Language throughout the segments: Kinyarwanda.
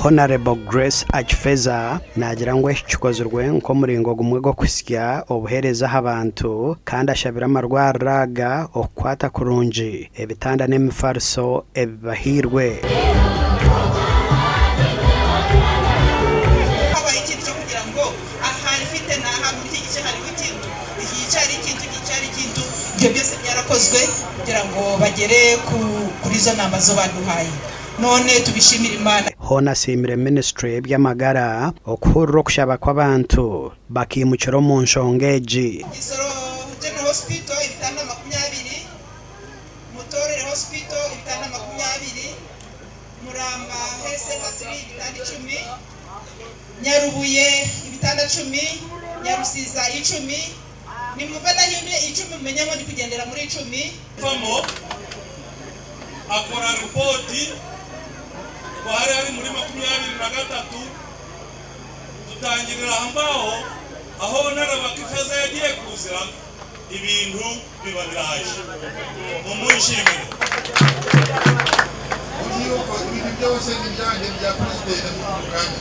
Honorable Grace Achfeza nagira ngo ekikozerwe nko muringo gumwe go kusya obuhereza abantu kandi ashabira amarwaraga okwata kurungi ebitanda n'emifarso ebahirwe byose byarakozwe kugira ngo bagere kuri zo namba zo baduhaye none tubishimira Imana. Hona simire ministry by'amagara okurro kushaba kw'abantu bakimukiro mu nshongeji Isoro General Hospital ibitanda 20, Mutorere Hospital ibitanda 20, Muramba Health Center ibitanda 10, Nyarubuye ibitanda 10, Nyarusiza 10, ni mubada himye 10 mumenyamo ndi kugendera muri 10 famo akora ripoti hari muri 23 tutangirira ambaho aho narabakifeza yagiye kuzira ibintu bibadiraje umuyishimire ugiye ko ibintu byose n'ibyanjye bya president n'umukanya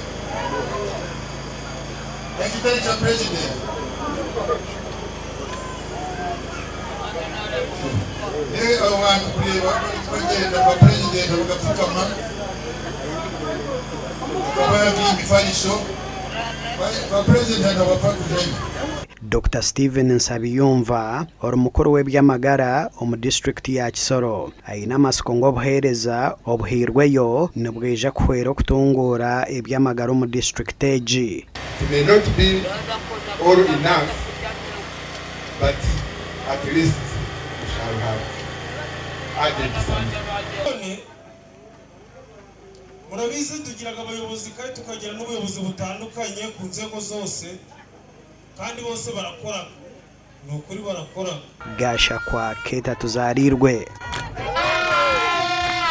ekitari cha president abantu kureba bagenda kwa president bagapfukama bakaba imifaniso kwa president abapakujanye. Dr. Steven Nsabiyumva orumukuru w'ebyamagara omu district ya Kisoro aina masiko ngo obuhereza obuhirweyo nibweja kuhera kutungura ebyamagara omu district eji. It may not be all enough, but at least we shall have added something. Murabizi tugiraga abayobozi kandi tukagira n'ubuyobozi butandukanye ku nzego zose kandi bose barakora nukuri barakora Gasha kwa Keta tuzarirwe.